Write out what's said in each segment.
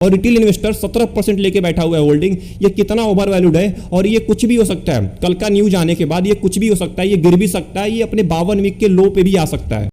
और retail investor 17% लेके बैठा हुआ है होल्डिंग। ये कितना ओवर वैल्यूड है और ये कुछ भी हो सकता है। कल का न्यूज आने के बाद ये कुछ भी हो सकता है, ये गिर भी सकता है, ये अपने 52 वीक के लो पे भी आ सकता है।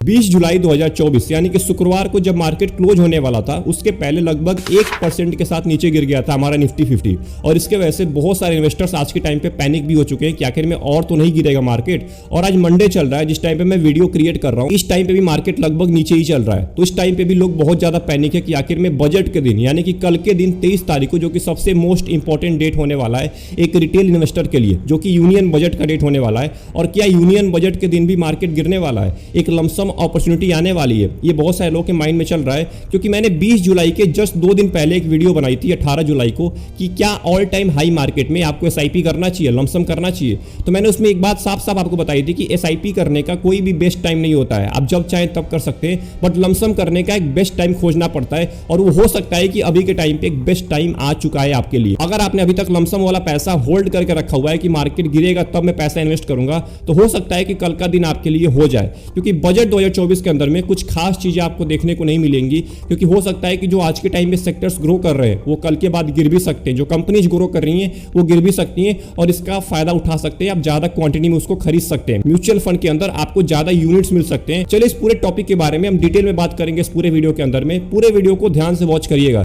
20 जुलाई 2024 यानी कि शुक्रवार को जब मार्केट क्लोज होने वाला था उसके पहले लगभग 1% के साथ नीचे गिर गया था हमारा निफ्टी 50 और इसके वजह से बहुत सारे इन्वेस्टर्स आज के टाइम पे पैनिक भी हो चुके हैं कि आखिर में और तो नहीं गिरेगा मार्केट। और आज मंडे चल रहा है जिस टाइम पे मैं वीडियो क्रिएट कर रहा हूँ, इस टाइम पे भी मार्केट लगभग नीचे ही चल रहा है। तो इस टाइम पे भी लोग बहुत ज्यादा पैनिक है कि आखिर में बजट के दिन यानी कि कल के दिन 23 तारीख को, जो कि सबसे मोस्ट इंपॉर्टेंट डेट होने वाला है एक रिटेल इन्वेस्टर के लिए, जो कि यूनियन बजट का डेट होने वाला है। और क्या यूनियन बजट के दिन भी मार्केट गिरने वाला है? एक लमसम अपॉर्चुनिटी आने वाली है, ये बहुत सारे लोगों के माइंड में चल रहा है। क्योंकि मैंने 20 जुलाई के जस्ट 2 दिन पहले एक वीडियो बनाई थी 18 जुलाई को कि क्या ऑल टाइम हाई मार्केट में आपको एसआईपी करना चाहिए, लमसम करना चाहिए। तो मैंने उसमें एक बात साफ साफ आपको बताई थी कि एसआईपी करने का कोई भी बेस्ट टाइम नहीं होता है, आप जब चाहें तब कर सकते हैं, बट लमसम करने का एक बेस्ट टाइम खोजना पड़ता है। और वो हो सकता है कि अभी के टाइम पे एक बेस्ट टाइम आ चुका है आपके लिए। अगर आपने अभी तक लमसम वाला पैसा होल्ड करके रखा हुआ है कि मार्केट गिरेगा तब मैं पैसा इन्वेस्ट करूंगा, तो हो सकता है कि कल का दिन आपके लिए हो जाए। क्योंकि बजट 2024 के अंदर में कुछ खास चीजें आपको देखने को नहीं मिलेंगी। क्योंकि हो सकता है कि जो आज के टाइम में सेक्टर्स ग्रो कर रहे हैं वो कल के बाद गिर भी सकते हैं, जो कंपनीज ग्रो कर रही हैं वो गिर भी सकती हैं और इसका फायदा उठा सकते हैं। आप ज्यादा क्वांटिटी में उसको खरीद सकते हैं। म्यूचुअल फंड के अंदर आपको ज्यादा यूनिट्स मिल सकते हैं। चलिए इस पूरे टॉपिक के बारे में हम डिटेल में बात करेंगे इस पूरे वीडियो के अंदर में। पूरे वीडियो को ध्यान से वॉच करिएगा।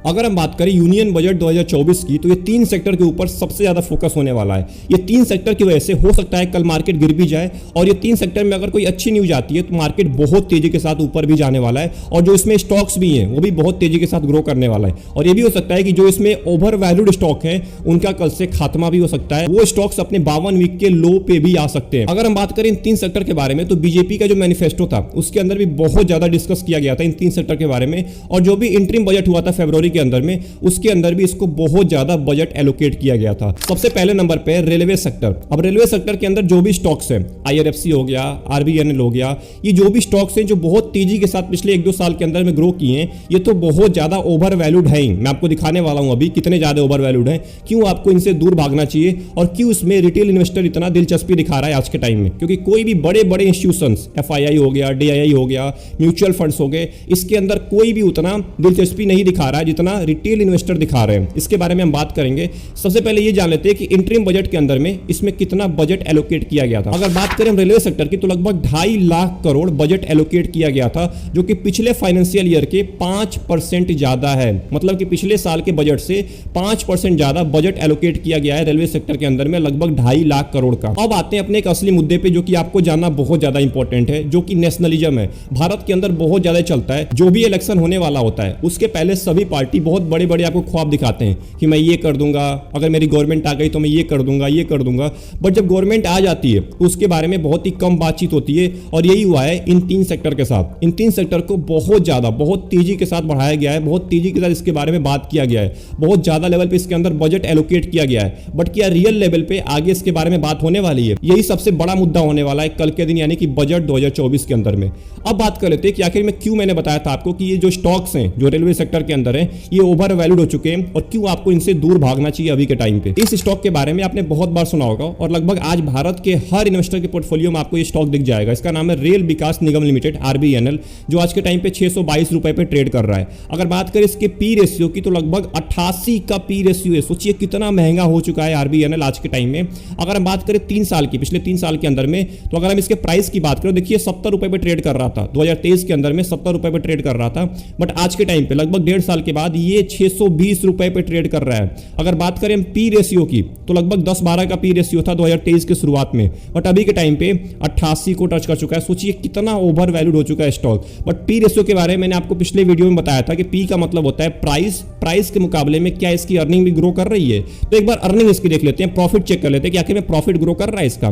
अगर हम बात करें यूनियन बजट 2024 की, तो ये 3 सेक्टर के ऊपर सबसे ज्यादा फोकस होने वाला है। ये 3 सेक्टर की वजह से हो सकता है कल मार्केट गिर भी जाए और ये 3 सेक्टर में अगर कोई अच्छी न्यूज आती है तो मार्केट बहुत तेजी के साथ ऊपर भी जाने वाला है। और जो इसमें स्टॉक्स भी हैं वो भी बहुत तेजी के साथ ग्रो करने वाला है। और ये भी हो सकता है कि जो इसमें ओवर वैल्यूड स्टॉक है उनका कल से खात्मा भी हो सकता है, वो स्टॉक्स अपने 52 वीक के लो पे भी आ सकते हैं। अगर हम बात करें इन 3 सेक्टर के बारे में, तो बीजेपी का जो मैनिफेस्टो था उसके अंदर भी बहुत ज्यादा डिस्कस किया गया था इन 3 सेक्टर के बारे में। और जो भी इंटरिम बजट हुआ था फरवरी के अंदर में, उसके अंदर भी इसको बहुत ज्यादा बजट एलोकेट किया गया था। सबसे पहले नंबर पे रेलवे सेक्टर। अब रेलवे सेक्टर के अंदर जो भी स्टॉक्स हैं, आईआरएफसी हो गया, आरबीएनएल हो गया, ये जो भी स्टॉक्स हैं जो बहुत तेजी के साथ पिछले 1-2 साल के अंदर में ग्रो किए हैं, ये तो बहुत ज्यादा ओवर वैल्यूड है ही। मैं आपको दिखाने वाला हूं अभी कितने ज्यादा ओवर वैल्यूड हैं, क्यों आपको इनसे दूर भागना चाहिए और क्यों इसमें रिटेल इन्वेस्टर इतना दिलचस्पी दिखा रहा है आज के टाइम में। क्योंकि कोई भी बड़े बड़े इंस्टीट्यूशंस, एफआईआई हो गया, डीआईआई हो गया, म्यूचुअल फंड्स हो गए, इसके अंदर कोई भी उतना दिलचस्पी नहीं दिखा रहा है जितना रिटेल इन्वेस्टर दिखा रहे हैं। इसके बारे में हम बात करेंगे। सबसे पहले ये जान लेते हैं कि इंटरिम बजट के अंदर में इसमें कितना बजट एलोकेट किया गया था। अगर बात करें हम रेलवे सेक्टर की, तो लगभग 2.5 लाख करोड़ बजट एलोकेट किया गया था, जो कि पिछले फाइनेंशियल ईयर के 5% ज्यादा है। मतलब कि पिछले साल के बजट से 5% ज्यादा बजट एलोकेट किया गया है रेलवे सेक्टर के अंदर में, लगभग 2.5 लाख करोड़ का। अब आते हैं अपने एक असली मुद्दे पे जो कि आपको जानना बहुत ज्यादा इंपॉर्टेंट है, जो कि नेशनलिज्म है। भारत के अंदर बहुत ज्यादा चलता है। जो भी इलेक्शन होने वाला होता है उसके पहले सभी पार्टी बहुत बड़े बड़े आपको ख्वाब दिखाते हैं कि मैं ये कर दूंगा, अगर मेरी गवर्नमेंट आ गई तो मैं ये कर दूंगा, ये कर दूंगा। बट जब गवर्नमेंट आ जाती है तो उसके बारे में बहुत ही कम बातचीत होती है। और यही हुआ है इन 3 सेक्टर के साथ। इन 3 सेक्टर को बहुत ज्यादा, बहुत तेजी के साथ बढ़ाया गया है, बहुत तेजी के साथ इसके बारे में बात किया गया है, बहुत ज्यादा लेवल पे इसके अंदर बजट एलोकेट किया गया है। बट क्या रियल लेवल पे आगे इसके बारे में बात होने वाली है? यही सबसे बड़ा मुद्दा होने वाला है कल के दिन, यानी कि बजट 2024 के अंदर में। अब बात कर लेते हैं कि आखिर में क्यों मैंने बताया था आपको कि ये जो स्टॉक्स हैं जो रेलवे सेक्टर के अंदर हैं ये ओवर वैल्यूड हो चुके हैं और क्यों आपको इनसे दूर भागना चाहिए अभी के टाइम पे। इस स्टॉक के बारे में आपने बहुत बार सुना होगा और लगभग आज भारत के हर इन्वेस्टर के पोर्टफोलियो में आपको ये स्टॉक दिख जाएगा। इसका नाम है रेल विकास निगम लिमिटेड, आरबीएनएल, जो आज के टाइम पे 622 रुपए पे ट्रेड कर रहा है। अगर बात करें इसके पी रेशियो की, तो लगभग 88 का पी रेशियो है। सोचिए कितना महंगा हो चुका है आरबीएनएल आज के टाइम में। अगर हम बात करें 3 साल की, पिछले 3 साल के अंदर में, तो अगर हम इसके प्राइस की बात करें, देखिए 70 रुपए पे ट्रेड कर रहा था 2023 के अंदर में, 70 रुपए पे ट्रेड कर रहा था। बट आज के टाइम पे लगभग 1.5 साल के बाद ये 620 रुपए पे ट्रेड कर रहा है। अगर बात करें पी रेशियो की, तो लगभग 10-12 का पी रेशियो था 2023 के शुरुआत में, बट अभी के टाइम पे 88 को टच कर चुका है। सोचिए कितना ओवर वैल्यूड हो चुका है स्टॉक। बट पी रेशियो के बारे में मैंने आपको पिछले वीडियो में बताया था कि पी का मतलब होता है प्राइस के मुकाबले में क्या इसकी अर्निंग भी ग्रो कर रही है। तो एक बार अर्निंग इसकी देख लेते हैं, प्रॉफिट चेक कर लेते हैं कि आखिर में प्रॉफिट ग्रो कर रहा है इसका।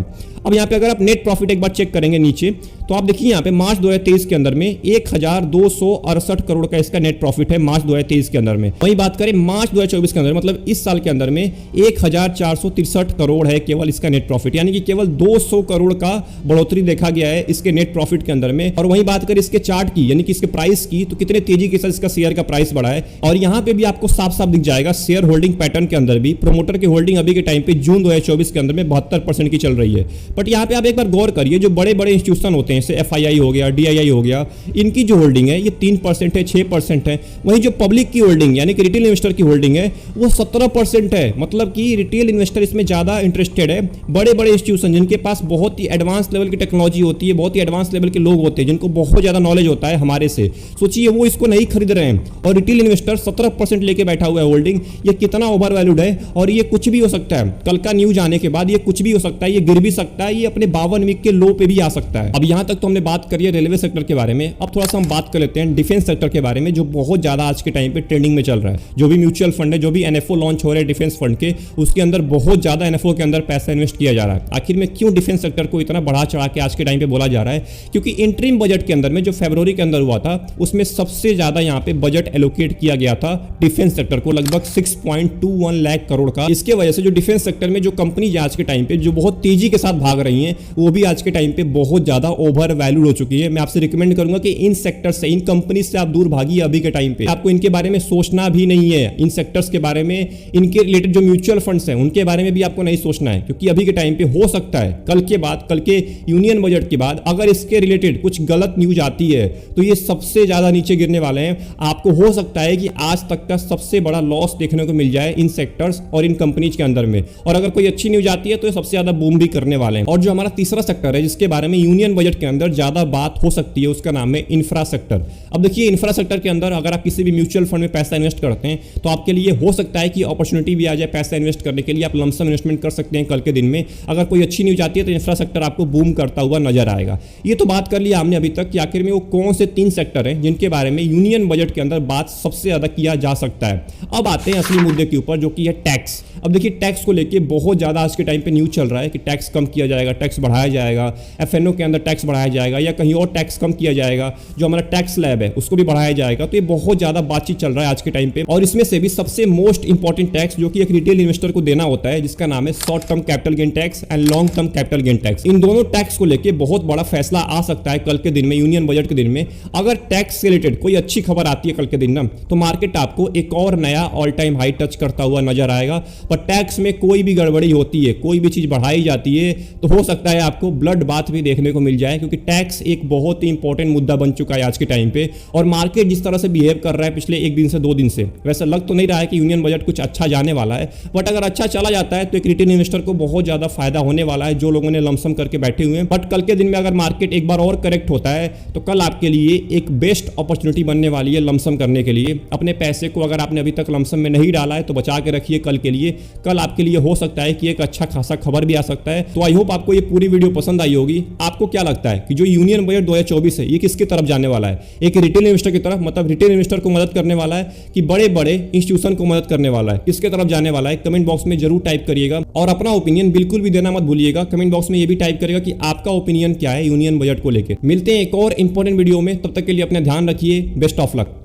अब यहाँ पे अगर आप नेट प्रॉफिट एक बार चेक करेंगे नीचे, तो आप देखिए यहाँ पे मार्च 2023 के अंदर में 1268 करोड़ का इसका नेट प्रॉफिट है मार्च 2023 2023 के अंदर में। वहीं बात करें मार्च 2024 के अंदर, मतलब इस साल के अंदर में 1463 करोड़ है केवल इसका नेट प्रॉफिट, यानी कि केवल 200 करोड़ का बढ़ोतरी देखा गया है इसके नेट प्रॉफिट के अंदर में। और वहीं बात करें इसके चार्ट की, यानी कि इसके प्राइस की, तो कितने तेजी के साथ इसका शेयर का प्राइस बढ़ा है। और यहां पे भी आपको साफ साफ दिख जाएगा शेयर होल्डिंग पैटर्न के अंदर भी प्रोमोटर की होल्डिंग अभी के टाइम पे जून 2024 के अंदर में 72% की चल रही है। बट यहां पे आप एक बार गौर करिए, जो बड़े बड़े इंस्टीट्यूशन होते हैं जैसे FII हो गया, DII हो गया, इनकी जो होल्डिंग है ये 3% है, 6% है। वहीं जो पब्लिक की होल्डिंग यानी कि रिटेल इन्वेस्टर की होल्डिंग है वो 17% है। मतलब कि रिटेल इन्वेस्टर इसमें ज्यादा इंटरेस्टेड है। बड़े बड़े इंस्टीट्यूशन जिनके पास बहुत ही एडवांस लेवल की टेक्नोलॉजी होती है, बहुत ही एडवांस लेवल के लोग होते हैं, जिनको बहुत ज्यादा नॉलेज होता है हमारे से, सोचिए वो इसको नहीं खरीद रहे हैं। और रिटेल इन्वेस्टर 17% लेके बैठा हुआ है होल्डिंग। ये कितना ओवर वैल्यूड है और ये कुछ भी हो सकता है। कल का न्यूज आने के बाद ये कुछ भी हो सकता है, ये गिर भी सकता है, ये अपने 52 वीक के लो पे भी आ सकता है। अब यहां तक तो हमने बात करी है रेलवे सेक्टर के बारे में। अब थोड़ा सा हम बात कर लेते हैं डिफेंस सेक्टर के बारे में, जो बहुत ज्यादा आज के टाइम पे ट्रेंडिंग में चल रहा है। जो भी म्यूचुअल फंड है, जो भी NFO लॉन्च हो रहे हैं डिफेंस फंड के, उसके अंदर बहुत ज्यादा NFO के अंदर पैसा इन्वेस्ट किया जा रहा है। आखिर में क्यों डिफेंस सेक्टर को इतना बढ़ा चढ़ा के आज के टाइम पे बोला जा रहा है? क्योंकि इंटरिम बजट के अंदर में जो फरवरी के अंदर हुआ था, उसमें सबसे ज्यादा यहाँ पे बजट एलोकेट किया गया था डिफेंस सेक्टर को, लगभग 6.21 लाख करोड़ का। इसके वजह से जो डिफेंस सेक्टर में जो कंपनी आज के टाइम पे जो बहुत तेजी के साथ भाग रही हैं, वो भी आज के टाइम पे बहुत ज्यादा ओवर वैल्यूड हो चुकी है। मैं आपसे रिकमेंड करूंगा कि इन सेक्टर से, इन कंपनी से आप दूर भागिए अभी के टाइम पे। आपको इनके बारे में सोचना भी नहीं है, इन सेक्टर्स के बारे में, इनके रिलेटेड जो म्यूचुअल फंड्स हैं उनके बारे में भी आपको नहीं सोचना है। क्योंकि अभी के टाइम पे हो सकता है कल के यूनियन बजट के बाद अगर इसके रिलेटेड कुछ गलत न्यूज आती है तो ये सबसे ज्यादा नीचे गिरने वाले हैं। आपको हो सकता है कि आज तक का सबसे बड़ा लॉस देखने को मिल जाए इन सेक्टर्स और इन कंपनीज के अंदर में। और अगर कोई अच्छी न्यूज आती है तो ये सबसे ज्यादा बूम भी करने वाले हैं। और जो हमारा तीसरा सेक्टर है जिसके बारे में यूनियन बजट के अंदर ज्यादा बात हो सकती है, उसका नाम है इंफ्रा सेक्टर। अब देखिए इंफ्रा सेक्टर के अंदर अगर आप किसी भी म्यूचुअल फंड में पैसा इन्वेस्ट करते हैं तो आपके लिए हो सकता है कि अपॉर्चुनिटी भी आ जाए पैसा इन्वेस्ट करने के लिए, आप लमसम इन्वेस्टमेंट कर सकते हैं कल के दिन में। अगर कोई अच्छी न्यूज आती है तो इंफ्रा सेक्टर आपको बूम करता हुआ नजर आएगा। ये तो बात कर लिया हमने अभी तक कि आखिर में वो कौन से 3 सेक्टर हैं जिनके बारे में यूनियन बजट के अंदर बात सबसे ज्यादा किया जा सकता है। अब आते हैं असली मुद्दे के ऊपर, जो कि है टैक्स। अब देखिए टैक्स को लेके बहुत ज्यादा आज के टाइम पे न्यूज चल रहा है कि टैक्स कम किया जाएगा, टैक्स बढ़ाया जाएगा, FNO के अंदर टैक्स बढ़ाया जाएगा या कहीं और टैक्स कम किया जाएगा, जो हमारा टैक्स लैब है उसको भी बढ़ाया जाएगा। तो ये बहुत ज्यादा बातचीत चल रहा है आज के टाइम पे। और इसमें से भी सबसे मोस्ट इंपॉर्टेंट टैक्स जो कि एक रिटेल इन्वेस्टर को देना होता है, जिसका नाम है short term capital gain tax and long term capital gain tax. इन दोनों टैक्स को लेकर बहुत बड़ा फैसला आ सकता है कल के दिन में, यूनियन बजट के दिन में। अगर टैक्स से रिलेटेड कोई अच्छी खबर आती है कल के दिन ना, तो मार्केट आपको एक और नया ऑल टाइम हाई टच करता हुआ नजर आएगा। पर टैक्स में कोई भी गड़बड़ी होती है, कोई भी चीज बढ़ाई जाती है, तो हो सकता है आपको ब्लड बाथ भी देखने को मिल जाए। क्योंकि टैक्स एक बहुत ही इंपॉर्टेंट मुद्दा बन चुका है आज के टाइम पे। और मार्केट जिस तरह से बिहेव कर रहा है पिछले 1 दिन से 2 दिन से, वैसा लग तो नहीं रहा है कि यूनियन बजट कुछ अच्छा जाने वाला है। बट अगर अच्छा चला जाता है तो एक रिटेल इन्वेस्टर को बहुत ज्यादा फायदा होने वाला है, जो लोगों ने लमसम करके बैठे हुए हैं। बट कल के दिन में अगर मार्केट एक बार और करेक्ट होता है तो कल आपके लिए एक बेस्ट अपॉर्चुनिटी बनने वाली है लमसम करने के लिए। अपने पैसे को अगर आपने अभी तक लमसम में नहीं डाला है तो बचा के रखिए कल के लिए। कल आपके लिए हो सकता है कि एक अच्छा खासा खबर भी आ सकता है। तो आई होप आपको ये पूरी वीडियो पसंद आई होगी। आपको क्या लगता है कि जो यूनियन बजट 2024 है ये किसकी तरफ जाने वाला है? एक रिटेल इन्वेस्टर की तरफ, मतलब रिटेल इन्वेस्टर को मदद करने वाला है कि बड़े बड़े इंस्टीट्यूशन को मदद करने वाला है? किसके तरफ जाने वाला है? कमेंट बॉक्स में जरूर टाइप करिएगा। और अपना ओपिनियन बिल्कुल भी देना मत भूलिएगा। कमेंट बॉक्स में ये भी टाइप करिएगा कि आपका ओपिनियन क्या है यूनियन बजट को लेकर। मिलते हैं एक और इंपॉर्टेंट वीडियो में, तब तक के लिए अपना ध्यान रखिए। Best of luck.